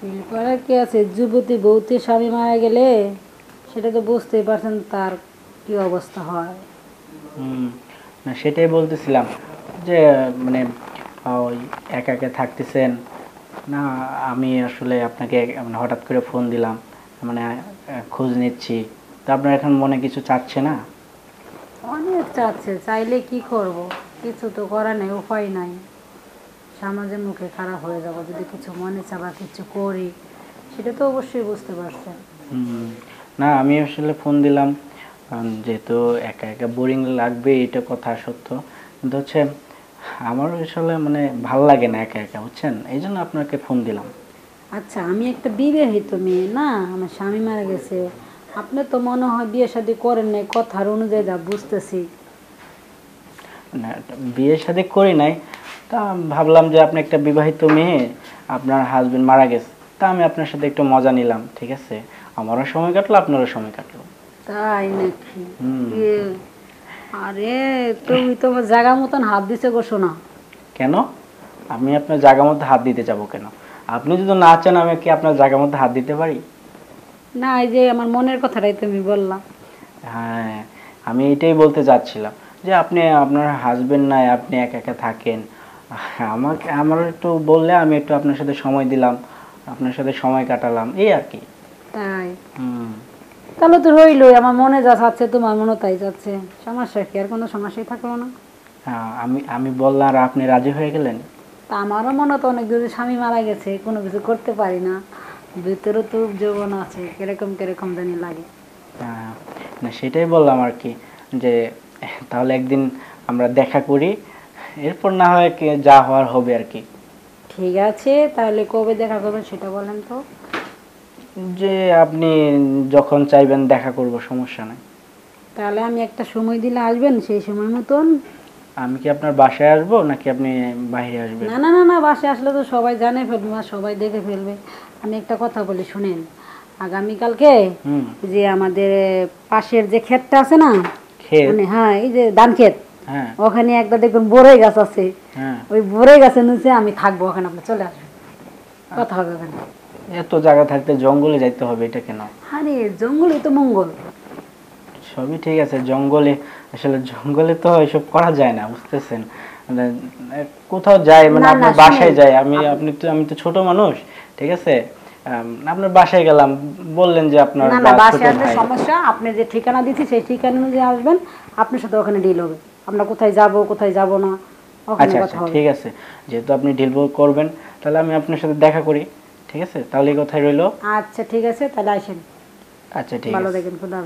Feel করার কি আছে, যুবতী বউতে স্বামী মারা গেলে সেটা তো বুঝতেই পারছেন তার কি অবস্থা হয়। হুম, না সেটাই বলতেছিলাম যে মানে ওই একা একা থাকতেছেন না। আমি আসলে আপনাকে মানে হঠাৎ করে ফোন দিলাম, মানে খোঁজ নিচ্ছি। তো আপনার এখন মনে কিছু চাচ্ছে না? অনেক চাচ্ছে, চাইলে কি করব, কিছু তো করার নেই, উপায় নাই। সমাজের মুখে খারাপ হয়ে যাব যদি কিছু মনে চাবা কিছু করি, সেটা তো অবশ্যই বুঝতে পারছেন। হুম, না আমি আসলে ফোন দিলাম কারণ যেহেতু একা একা বোরিং লাগবে, এটা কথা সত্য। কিন্তু হচ্ছে আমার আসলে মানে ভাল লাগে না একা একা, বুঝছেন, এই জন্য আপনাকে ফোন দিলাম। আচ্ছা, আমি একটা বিবাহিত মেয়ে না, আমার স্বামী মারা গেছে। আপনি তো মনে হয় বিয়ে শাদী করেন নাই, কথার অনুযায়ী যা বুঝতেছি। না, বিয়ে শাদী করি নাই। তা ভাবলাম যে আপনি একটা বিবাহিত মেয়ে, আপনার হাজবেন্ড মারা গেছে, তা আমি আপনার সাথে একটু মজা নিলাম, ঠিক আছে? আমারও সময় কাটলো, আপনারও সময় কাটলো। তাই নাকি? হুম। এ, আরে তুমি তো আমার জায়গা মতন হাত দিছে গো শোনা। কেন? আমি আপনার জায়গা মধ্যে হাত দিতে যাব কেন? আপনি যদি না চান আমি কি আপনার জায়গা মধ্যে হাত দিতে পারি? না, এই যে আমার মনের কথাটাই তুমি বললা। হ্যাঁ, আমি এটাই বলতে চাচ্ছিলাম যে আপনি আপনার হাজবেন্ড নাই, আপনি একা একা থাকেন। আমাকে আমার একটু বললে আমি একটু আপনার সাথে সময় দিলাম, আপনার সাথে সময় কাটালাম, এই আর কি। তাই? হুম। তাহলে তো রইলই, আমার মনে যা চাচ্ছে তোমার মনে তাই যাচ্ছে। সমস্যা কি, আর কোনো সমস্যাই থাকলো না। আমি আমি বললাম আর আপনি রাজি হয়ে গেলেন? তা আমারও মনে তো অনেক যদি স্বামী মারা গেছে, কোনো কিছু করতে পারি না, ভিতরে তো যৌবন আছে, কিরকম কিরকম জানি লাগে। আহ, না সেটাই বললাম আর কি, যে তাহলে একদিন আমরা দেখা করি, এরপর না হয় যা হওয়ার হবে আর কি। ঠিক আছে, তাহলে কবে দেখা করবেন সেটা বলেন তো। যে আপনি যখন চাইবেন দেখা করব, সমস্যা নাই। তাহলে আমি একটা সময় দিলে আসবেন, সেই সময় মতন। আমি কি আপনার বাসায় আসবো নাকি আপনি বাইরে আসবেন? না না না না, বাসে আসলে তো সবাই জানে ফেলবে আর সবাই দেখে ফেলবে। আমি একটা কথা বলি শুনেন, আগামীকালকে হুম। যে আমাদের পাশের যে ক্ষেতটা আছে না, ক্ষেত? মানে হ্যাঁ এই যে ধান ক্ষেত, হ্যাঁ। ওখানে একটা দেখবেন বড়ই গাছ আছে। হ্যাঁ। ওই বড়ই গাছের নিচে আমি থাকবো, ওখানে আপনি চলে আসবেন, কথা হবে ওখানে। এত জায়গা থাকতে জঙ্গলে যাইতে হবে, এটা কেন? আরে জঙ্গলই তো মঙ্গল। সবই ঠিক আছে, জঙ্গলে আসলে জঙ্গলে তো এসব করা যায় না, বুঝতেছেন? মানে কোথাও যাই মানে না না আপনার শুনেন, বাসায় যাই আমি, আমি তো ছোট মানুষ, ঠিক আছে? আপনার বাসায় গেলাম, বললেন যে আপনার না না, ছোট বাসে আসলে ভাই। সমস্যা, আপনি যে ঠিকানা দিচ্ছি সেই ঠিকানা অনুযায়ী আসবেন, আপনার সাথে ওখানে ডিল হবে। আমরা কোথায় যাব কোথায় যাব না ওখানে আচ্ছা কথা আচ্ছা, হবে। ঠিক আছে। যেহেতু আপনি ডিল করবেন, তাহলে আমি আপনার সাথে দেখা করি, ঠিক আছে? তাহলে এই কথাই রইলো। আচ্ছা ঠিক আছে, তাহলে আসেন। আচ্ছা ঠিক ভালো আছে। দেখেন, খুদা হাফেজ।